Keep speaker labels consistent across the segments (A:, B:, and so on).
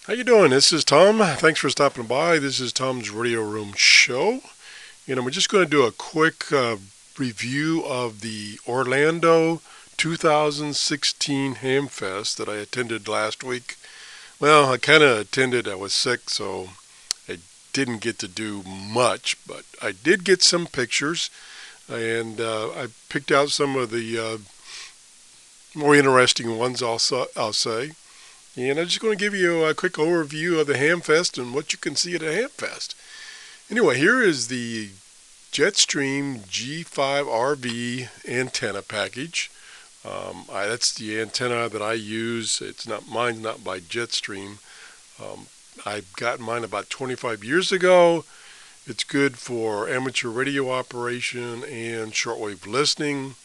A: How you doing? This is Tom. Thanks for stopping by. This is Tom's Radio Room Show, and I'm just going to do a quick review of the Orlando 2016 Hamfest that I attended last week. Well, I kind of attended. I was sick, so I didn't get to do much, but I did get some pictures, and I picked out some of the more interesting ones. I'll say. And I'm just going to give you a quick overview of the Hamfest and what you can see at a Hamfest. Anyway, here is the Jetstream G5RV antenna package. That's the antenna that I use. Mine's not by Jetstream. I got mine about 25 years ago. It's good for amateur radio operation and shortwave listening.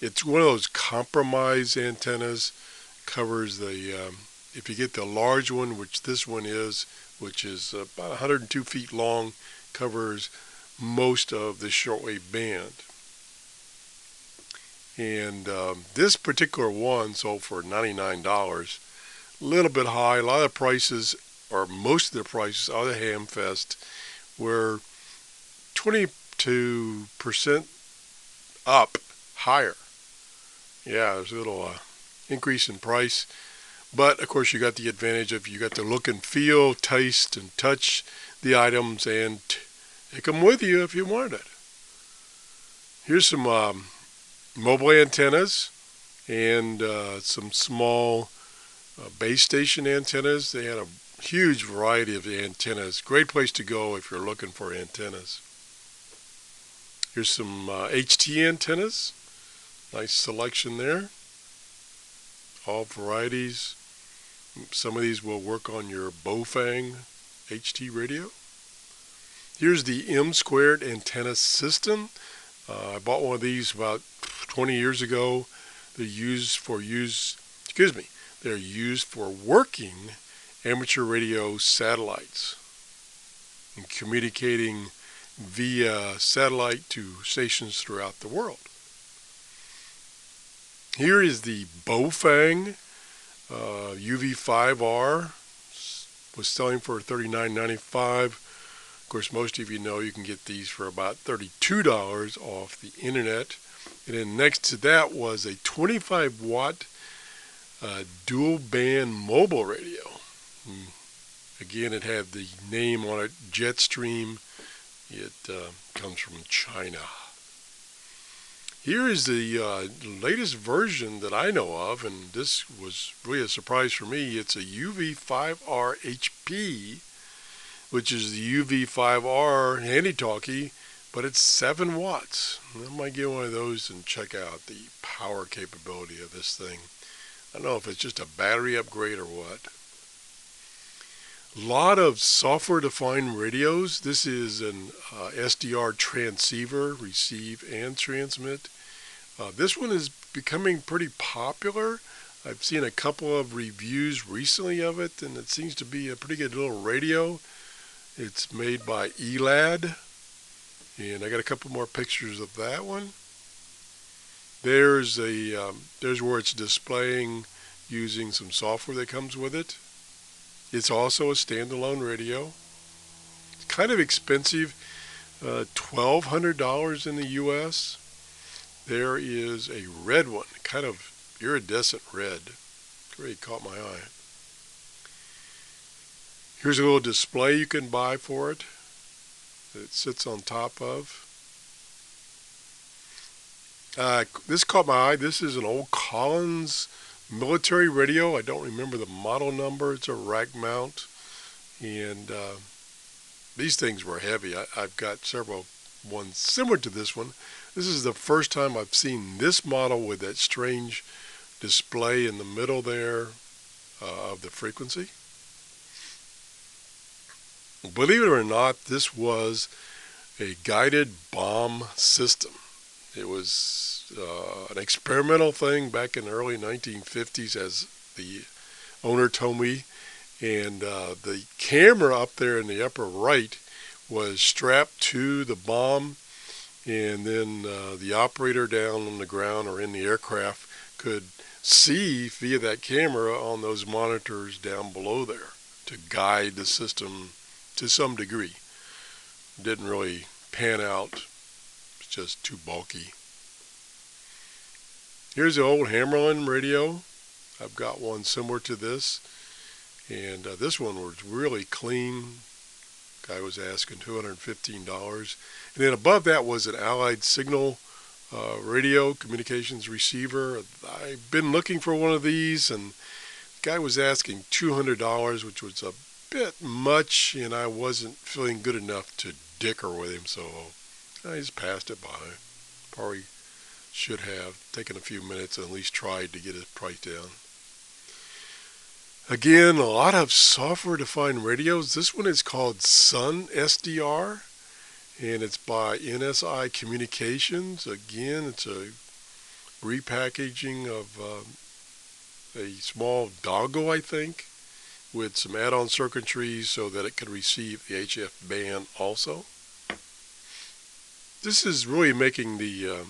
A: It's one of those compromise antennas. Covers the if you get the large one, which this one is, which is about 102 feet long, covers most of the shortwave band. And this particular one sold for $99. A little bit high. A lot of the prices, or most of the prices out of the Hamfest, were 22% up higher. Yeah, there's a little increase in price. But of course, you got the advantage of you got to look and feel, taste, and touch the items and take them with you if you wanted it. Here's some mobile antennas and some small base station antennas. They had a huge variety of antennas. Great place to go if you're looking for antennas. Here's some HT antennas. Nice selection there. All varieties. Some of these will work on your Bofang HT radio. Here's the M squared antenna system. I bought one of these about 20 years ago. They're used for working amateur radio satellites and communicating via satellite to stations throughout the world. Here is the Bofang UV5R. Was selling for $39.95. Of course, most of you know you can get these for about $32 off the internet. And then next to that was a 25 watt dual band mobile radio. Again, it had the name on it, Jetstream. It comes from China. Here is the latest version that I know of, and this was really a surprise for me. It's a UV5R HP, which is the UV5R handy-talkie, but it's 7 watts. I might get one of those and check out the power capability of this thing. I don't know if it's just a battery upgrade or what. A lot of software-defined radios. This is an SDR transceiver, receive and transmit. This one is becoming pretty popular. I've seen a couple of reviews recently of it, and it seems to be a pretty good little radio. It's made by ELAD, and I got a couple more pictures of that one. There's where it's displaying using some software that comes with it. It's also a standalone radio. It's kind of expensive, $1,200 in the U.S. There is a red one, kind of iridescent red. Really caught my eye. Here's a little display you can buy for it that it sits on top of. This caught my eye. This is an old Collins military radio. I don't remember the model number. It's a rack mount. And these things were heavy. I've got several ones similar to this one. This is the first time I've seen this model with that strange display in the middle there of the frequency. Believe it or not, this was a guided bomb system. It was an experimental thing back in the early 1950s, as the owner told me. And the camera up there in the upper right was strapped to the bomb, and then the operator down on the ground or in the aircraft could see via that camera on those monitors down below there. to guide the system to some degree. Didn't really pan out. It's just too bulky. Here's the old Hammerlin radio. I've got one similar to this, and this one was really clean. Guy was asking $215. And then above that was an Allied Signal radio communications receiver. I've been looking for one of these, and the guy was asking $200, which was a bit much, and I wasn't feeling good enough to dicker with him, so I just passed it by. Probably should have taken a few minutes and at least tried to get his price down. Again, a lot of software-defined radios. This one is called Sun SDR, and it's by NSI Communications. Again, it's a repackaging of a small doggo, I think, with some add-on circuitry so that it could receive the HF band also. This is really making the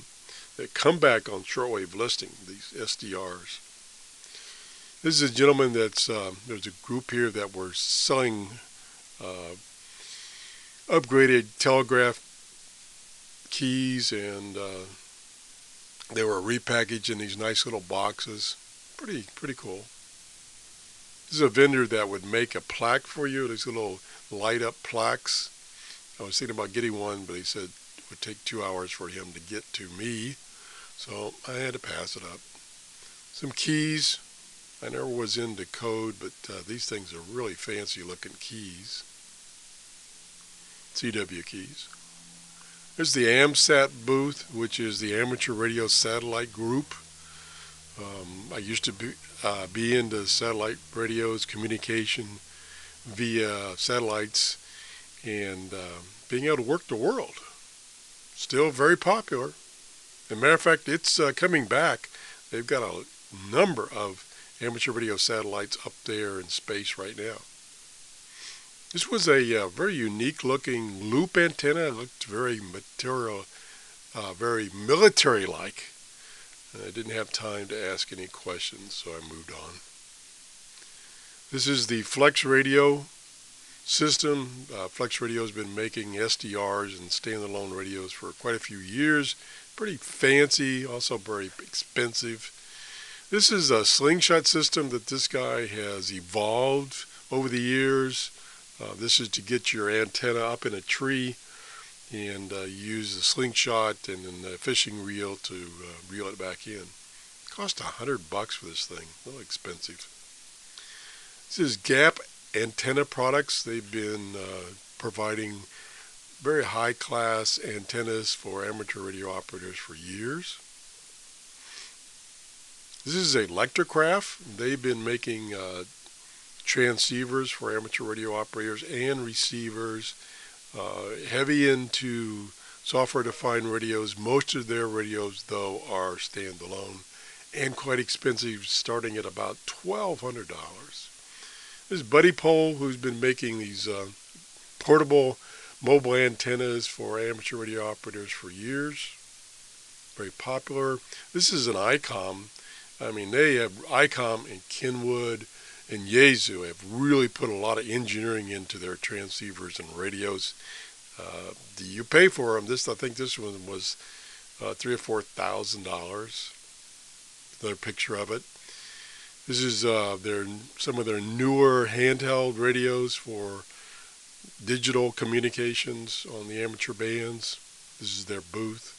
A: comeback on shortwave listing, these SDRs. This is a gentleman that's, there's a group here that were selling upgraded telegraph keys, and they were repackaged in these nice little boxes. Pretty cool. This is a vendor that would make a plaque for you, these little light up plaques. I was thinking about getting one, but he said it would take 2 hours for him to get to me, so I had to pass it up. Some keys. I never was into code, but these things are really fancy looking keys. CW keys. There's the AMSAT booth, which is the Amateur Radio Satellite Group. I used to be into satellite radios, communication via satellites, and being able to work the world. Still very popular. As a matter of fact, it's coming back. They've got a number of amateur radio satellites up there in space right now. This was a very unique looking loop antenna. It looked very very military-like. I didn't have time to ask any questions, so I moved on. This is the Flex Radio system. Flex Radio has been making SDRs and standalone radios for quite a few years. Pretty fancy, also very expensive. This is a slingshot system that this guy has evolved over the years. This is to get your antenna up in a tree and use a slingshot and then a fishing reel to reel it back in. It cost $100 for this thing. A little expensive. This is Gap Antenna Products. They've been providing very high-class antennas for amateur radio operators for years. This is Electrocraft. They've been making transceivers for amateur radio operators and receivers, heavy into software-defined radios. Most of their radios, though, are standalone and quite expensive, starting at about $1,200. This is Buddy Pole, who's been making these portable mobile antennas for amateur radio operators for years. Very popular. This is an ICOM. I mean, they have ICOM and Kenwood and Yaesu have really put a lot of engineering into their transceivers and radios. You pay for them. I think this one was $3,000 or $4,000. Another picture of it. This is some of their newer handheld radios for digital communications on the amateur bands. This is their booth.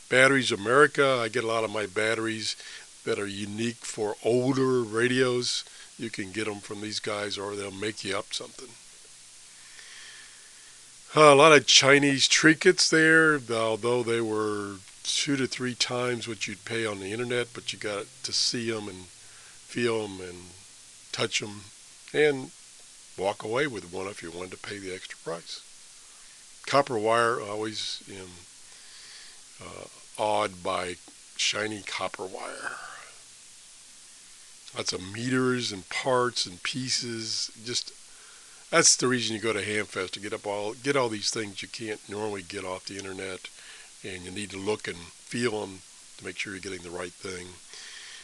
A: Batteries America. I get a lot of my batteries that are unique for older radios. You can get them from these guys, or they'll make you up something. A lot of Chinese trinkets there, although they were 2 to 3 times what you'd pay on the internet, but you got to see them and feel them and touch them and walk away with one if you wanted to pay the extra price. Copper wire, always awed by shiny copper wire. Lots of meters and parts and pieces. Just that's the reason you go to Hamfest, to get all these things you can't normally get off the internet, and you need to look and feel them to make sure you're getting the right thing.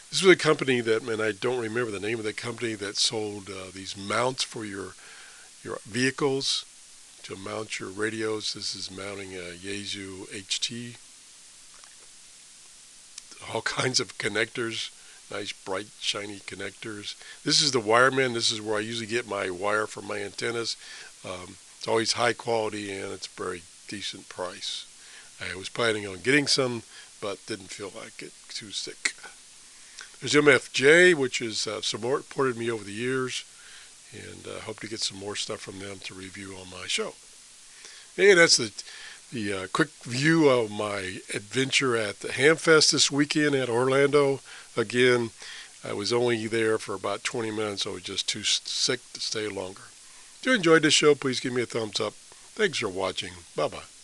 A: This was a company that, man, I don't remember the name of the company that sold these mounts for your vehicles to mount your radios. This is mounting a Yaesu HT. All kinds of connectors, nice bright shiny connectors. This is the Wireman. This is where I usually get my wire for my antennas. It's always high quality and it's a very decent price. I was planning on getting some, but didn't feel like it. Too sick. There's MFJ, which has supported me over the years, and hope to get some more stuff from them to review on my show. And that's the quick view of my adventure at the Hamfest this weekend at Orlando. Again, I was only there for about 20 minutes, so I was just too sick to stay longer. If you enjoyed this show, please give me a thumbs up. Thanks for watching. Bye-bye.